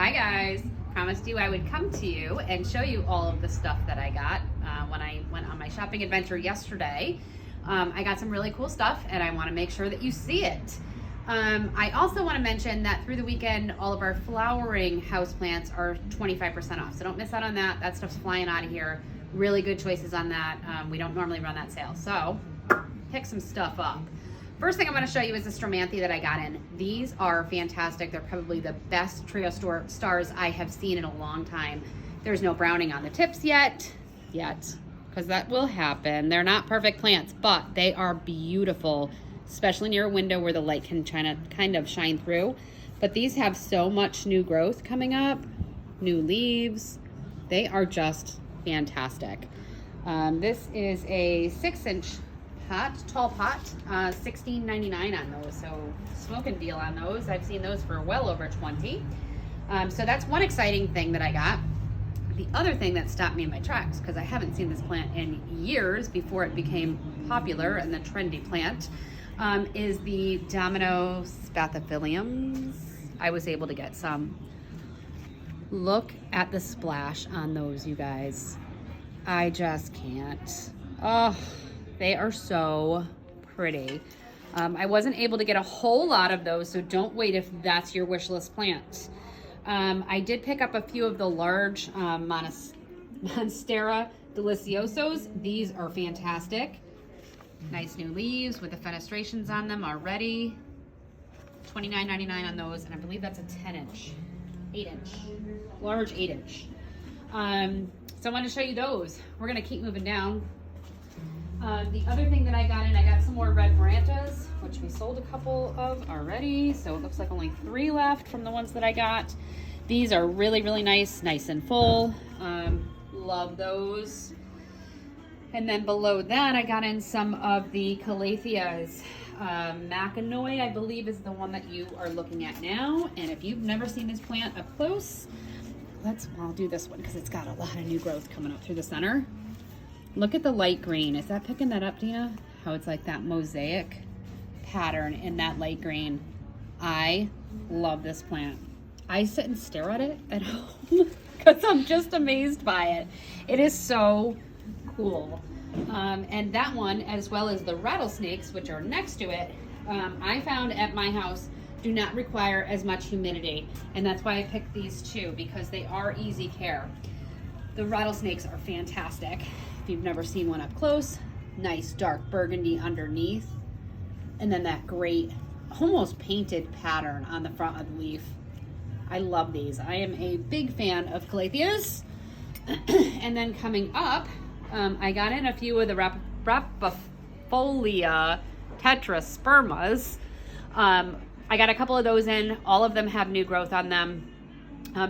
Hi guys, promised you I would come to you and show you all of the stuff that I got when I went on my shopping adventure yesterday. I got some really cool stuff and I want to make sure that you see it. I also want to mention that through the weekend, all of our flowering houseplants are 25% off. So don't miss out on that. That stuff's flying out of here. Really good choices on that. We don't normally run that sale. So pick some stuff up. First thing I want to show you is the Stromanthe that I got in. These are fantastic. They're probably the best trio stars I have seen in a long time. There's no browning on the tips yet, because that will happen. They're not perfect plants, but they are beautiful, especially near a window where the light can kind of shine through. But these have so much new growth coming up, new leaves. They are just fantastic. This is a 6-inch pot, tall pot, $16.99 on those. So smoking deal on those. I've seen those for well over 20. So that's one exciting thing that I got. The other thing that stopped me in my tracks, because I haven't seen this plant in years before it became popular and the trendy plant, is the Domino spathiphyllums. I was able to get some. Look at the splash on those, you guys. I just can't. Oh, they are so pretty. I wasn't able to get a whole lot of those, so don't wait if that's your wish list plant. I did pick up a few of the large Monstera deliciosos. These are fantastic. Nice new leaves with the fenestrations on them already. $29.99 on those, and I believe that's a 10-inch, 8-inch, large 8-inch. So I wanted to show you those. We're gonna keep moving down. The other thing that I got in, I got some more red marantas, which we sold a couple of already. So it looks like only 3 left from the ones that I got. These are really, really nice and full. Love those. And then below that, I got in some of the calatheas. Mackinoy, I believe, is the one that you are looking at now. And if you've never seen this plant up close, I'll do this one because it's got a lot of new growth coming up through the center. Look at the light green. Is that picking that up, Dina? How it's like that mosaic pattern in that light green. I love this plant. I sit and stare at it at home because I'm just amazed by it. It is so cool. And that one, as well as the rattlesnakes, which are next to it, I found at my house do not require as much humidity. And that's why I picked these two, because they are easy care. The rattlesnakes are fantastic. If you've never seen one up close, nice dark burgundy underneath, and then that great almost painted pattern on the front of the leaf. I love these. I am a big fan of calatheas. And then coming up, I got in a few of the Rapifolia tetraspermas. I got a couple of those in. All of them have new growth on them.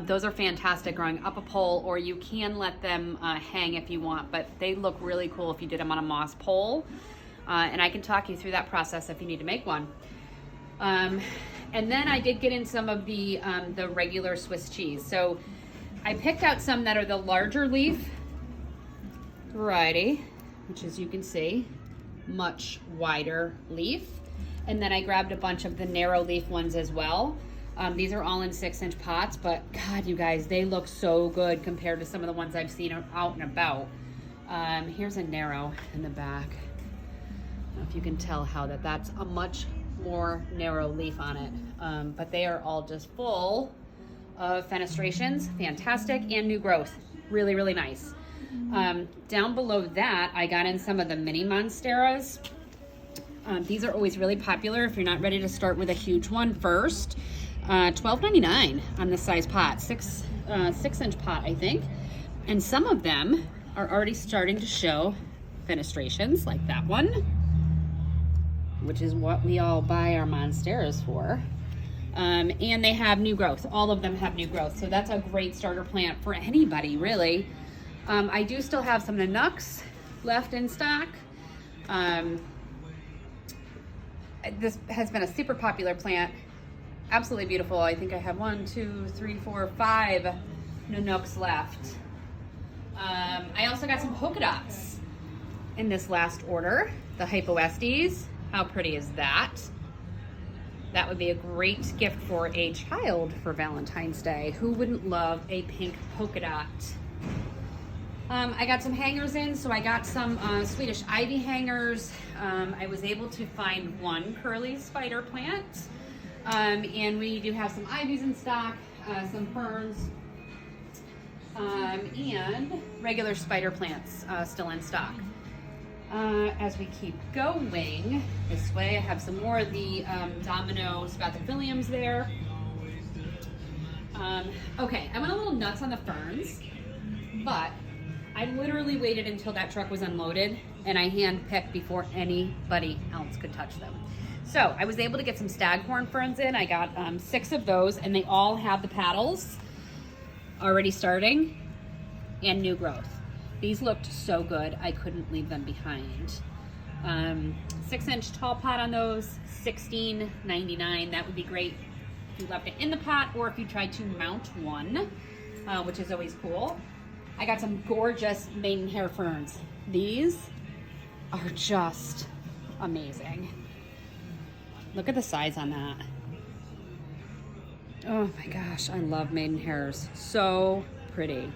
Those are fantastic growing up a pole, or you can let them hang if you want, but they look really cool if you did them on a moss pole. And I can talk you through that process if you need to make one. And then I did get in some of the regular Swiss cheese. So I picked out some that are the larger leaf variety, which, as you can see, much wider leaf. And then I grabbed a bunch of the narrow leaf ones as well. These are all in 6-inch pots, but God, you guys, they look so good compared to some of the ones I've seen out and about. Here's a narrow in the back. I don't know if you can tell how that's a much more narrow leaf on it. But they are all just full of fenestrations, fantastic, and new growth. Really, really nice. Down below that, I got in some of the mini monsteras. These are always really popular if you're not ready to start with a huge one first. $12.99 on this size pot, 6-inch pot, I think. And some of them are already starting to show fenestrations, like that one, which is what we all buy our monsteras for. And they have new growth. All of them have new growth. So that's a great starter plant for anybody, really. I do still have some Nanuks left in stock. This has been a super popular plant. Absolutely beautiful. I think I have 5 Nanuks left. I also got some polka dots in this last order. The Hypoestes. How pretty is that? That would be a great gift for a child for Valentine's Day. Who wouldn't love a pink polka dot? I got some hangers in, so I got some Swedish ivy hangers. I was able to find one curly spider plant, and we do have some ivies in stock, some ferns, and regular spider plants still in stock. As we keep going this way, I have some more of the Domino spathiphyllums there. Okay, I went a little nuts on the ferns, but I literally waited until that truck was unloaded and I hand-picked before anybody else could touch them. So I was able to get some staghorn ferns in. I got 6 of those, and they all have the paddles already starting and new growth. These looked so good, I couldn't leave them behind. 6-inch tall pot on those, $16.99. That would be great if you left it in the pot or if you tried to mount one, which is always cool. I got some gorgeous maidenhair ferns. These are just amazing. Look at the size on that. Oh my gosh, I love maidenhairs. So pretty.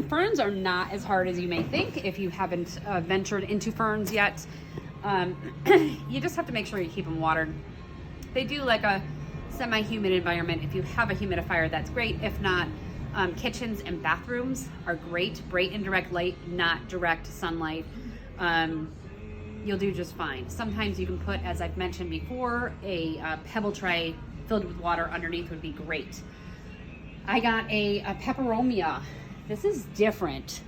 Ferns are not as hard as you may think if you haven't ventured into ferns yet. You just have to make sure you keep them watered. They do like a semi-humid environment. If you have a humidifier, that's great. If not, kitchens and bathrooms are great. Bright indirect light, not direct sunlight. You'll do just fine. Sometimes you can put, as I've mentioned before, a pebble tray filled with water underneath would be great. I got a peperomia. This is different.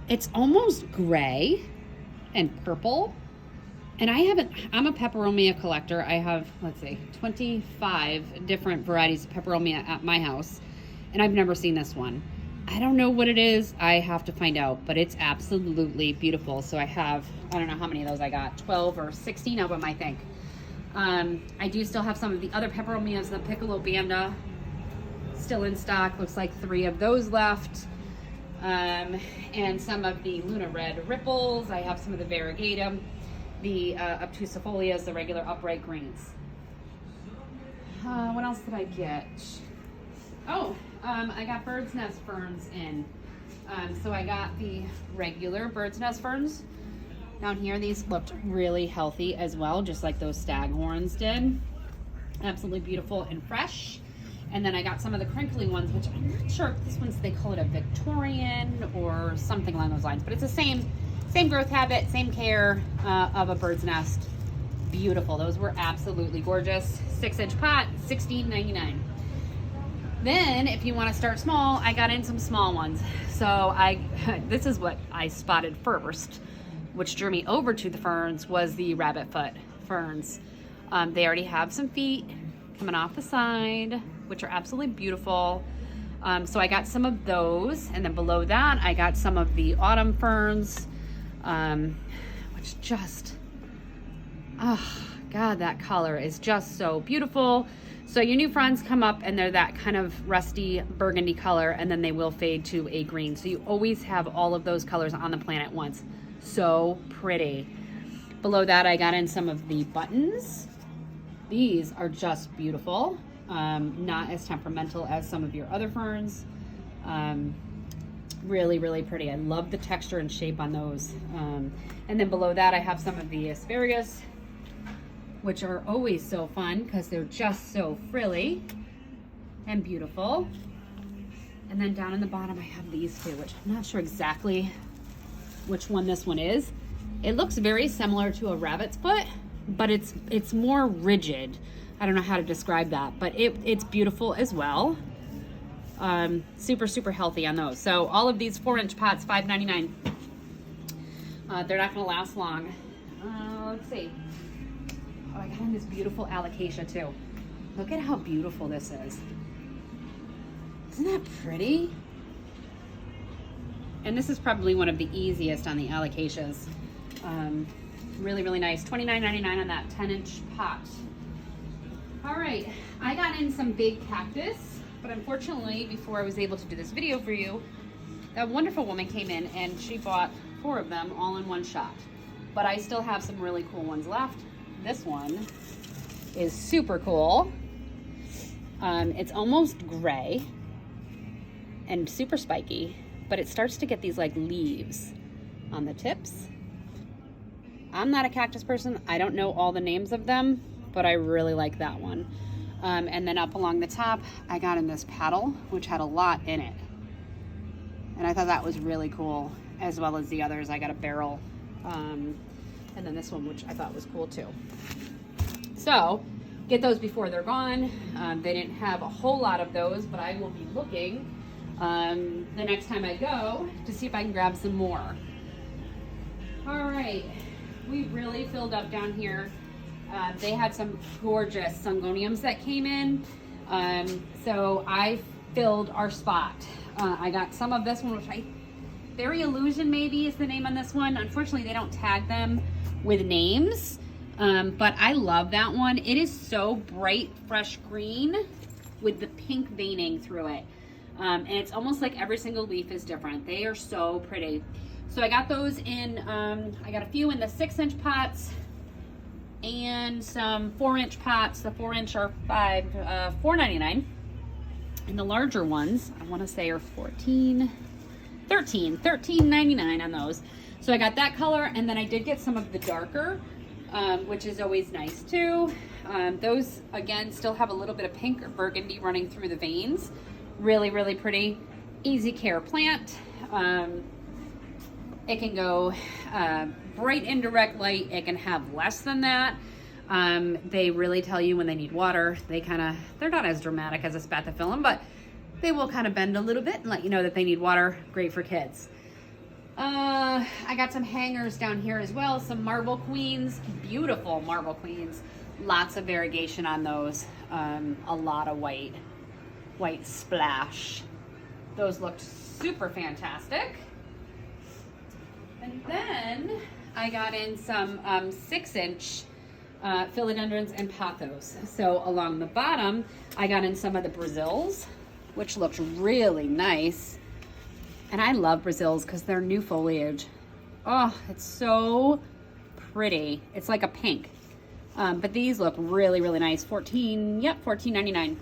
It's almost gray and purple. And I'm a peperomia collector. I have, let's see, 25 different varieties of peperomia at my house. And I've never seen this one. I don't know what it is. I have to find out, but it's absolutely beautiful. So I have, I don't know how many of those I got, 12 or 16 of them, I think. I do still have some of the other peperomias, the Piccolo Banda, still in stock. Looks like 3 of those left. And some of the Luna Red Ripples. I have some of the Variegatum, the Obtusifolias, the regular upright greens. What else did I get? Oh, I got bird's nest ferns in. So I got the regular bird's nest ferns down here. These looked really healthy as well, just like those staghorns did. Absolutely beautiful and fresh. And then I got some of the crinkly ones, which I'm not sure if this one's, they call it a Victorian or something along those lines, but it's the same growth habit, same care of a bird's nest. Beautiful. Those were absolutely gorgeous. 6-inch pot, $16.99. Then if you want to start small, I got in some small ones. So this is what I spotted first, which drew me over to the ferns, was the rabbit foot ferns. They already have some feet coming off the side, which are absolutely beautiful. So I got some of those, and then below that I got some of the autumn ferns, which just, oh God, that color is just so beautiful. So your new fronds come up and they're that kind of rusty burgundy color, and then they will fade to a green. So you always have all of those colors on the plant at once. So pretty. Below that I got in some of the buttons. These are just beautiful. Not as temperamental as some of your other ferns. Really, really pretty. I love the texture and shape on those. And then below that I have some of the asparagus, which are always so fun because they're just so frilly and beautiful. And then down in the bottom I have these two, which I'm not sure exactly which one this one is. It looks very similar to a rabbit's foot, but it's more rigid. I don't know how to describe that, but it's beautiful as well. Super, super healthy on those. So all of these 4-inch pots, $5.99. They're not gonna last long. Let's see. Oh, I got in this beautiful alocasia too. Look at how beautiful this is. Isn't that pretty? And this is probably one of the easiest on the alocasias. Really, really nice. $29.99 on that 10-inch pot. All right, I got in some big cactus, but unfortunately, before I was able to do this video for you, that wonderful woman came in and she bought 4 of them all in one shot. But I still have some really cool ones left. This one is super cool. It's almost gray and super spiky, but it starts to get these like leaves on the tips. I'm not a cactus person. I don't know all the names of them, but I really like that one. And then up along the top, I got in this paddle, which had a lot in it. And I thought that was really cool, as well as the others. I got a barrel, and then this one, which I thought was cool too. So get those before they're gone. They didn't have a whole lot of those, but I will be looking the next time I go to see if I can grab some more. All right, we really filled up down here. They had some gorgeous Sungoniums that came in. So I filled our spot. I got some of this one, which Fairy Illusion maybe is the name on this one. Unfortunately, they don't tag them with names, but I love that one. It is so bright, fresh green with the pink veining through it. And it's almost like every single leaf is different. They are so pretty. So I got those in, I got a few in the 6-inch pots and some 4-inch pots. The 4-inch are $4.99. And the larger ones, I want to say are $13.99 on those. So I got that color, and then I did get some of the darker, which is always nice too. Those, again, still have a little bit of pink or burgundy running through the veins. Really, really pretty. Easy care plant. It can go bright indirect light. It can have less than that. They really tell you when they need water. They're not as dramatic as a spathiphyllum, but they will kind of bend a little bit and let you know that they need water. Great for kids. I got some hangers down here as well. Some marble queens, beautiful marble queens. Lots of variegation on those. A lot of white splash. Those looked super fantastic. And then I got in some 6-inch philodendrons and pothos. So along the bottom, I got in some of the Brazils, which looked really nice. And I love Brazils because they're new foliage. Oh, it's so pretty. It's like a pink. But these look really, really nice. $14.99.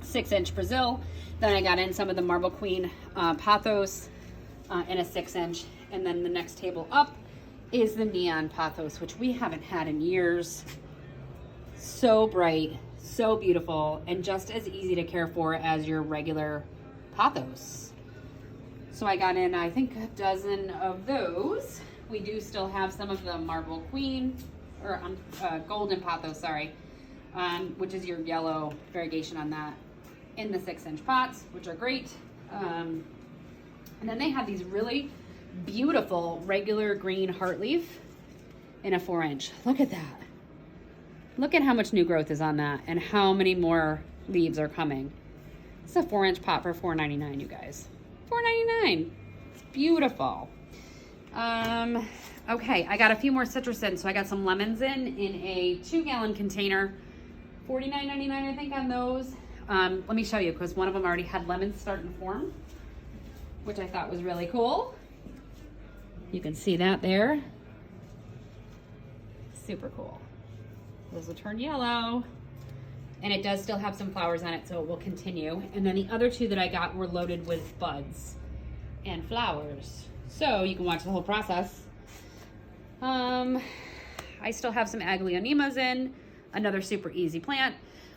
6-inch Brazil. Then I got in some of the Marble Queen pothos in a 6-inch. And then the next table up is the neon pothos, which we haven't had in years. So bright, so beautiful, and just as easy to care for as your regular pothos. So I got in, I think, a dozen of those. We do still have some of the Marble Queen, or golden pothos, sorry, which is your yellow variegation on that, in the 6-inch pots, which are great. And then they have these really beautiful regular green heartleaf in a 4-inch. Look at that. Look at how much new growth is on that and how many more leaves are coming. It's a 4-inch pot for $4.99, you guys. $4.99. It's beautiful. Okay, I got a few more citrus in. So I got some lemons in a 2-gallon container. $49.99, I think, on those. Let me show you, because one of them already had lemons starting to form, which I thought was really cool. You can see that there. Super cool. Those will turn yellow. And it does still have some flowers on it, so it will continue. And then the other two that I got were loaded with buds and flowers. So you can watch the whole process. I still have some Aglaonemas in, another super easy plant.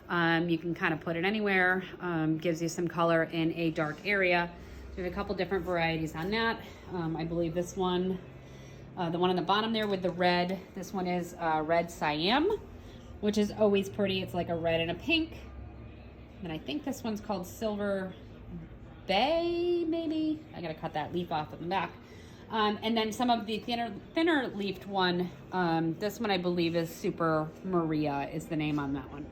You can kind of put it anywhere. Gives you some color in a dark area. We have a couple different varieties on that. I believe this one, the one on the bottom there with the red, this one is Red Siam, which is always pretty. It's like a red and a pink. And I think this one's called Silver Bay, maybe. I gotta cut that leaf off at the back. And then some of the thinner leafed one, this one I believe is Super Maria is the name on that one.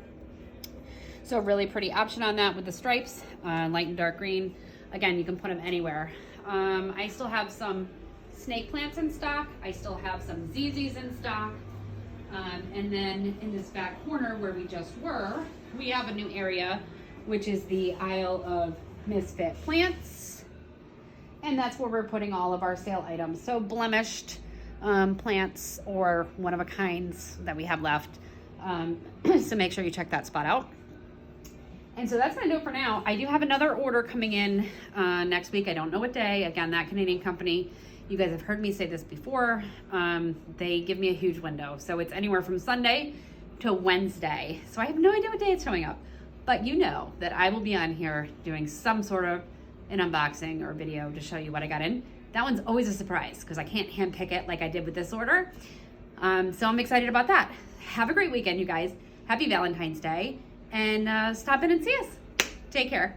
So really pretty option on that with the stripes, light and dark green. Again, you can put them anywhere. I still have some snake plants in stock. I still have some ZZs in stock. And then in this back corner where we just were, we have a new area, which is the aisle of Misfit Plants. And that's where we're putting all of our sale items. So blemished plants or one-of-a-kinds that we have left. So make sure you check that spot out. And so that's going to do it for now. I do have another order coming in next week. I don't know what day. Again, that Canadian company, you guys have heard me say this before. They give me a huge window. So it's anywhere from Sunday to Wednesday. So I have no idea what day it's showing up. But you know that I will be on here doing some sort of an unboxing or video to show you what I got in. That one's always a surprise because I can't hand pick it like I did with this order. So I'm excited about that. Have a great weekend, you guys. Happy Valentine's Day. And stop in and see us. Take care.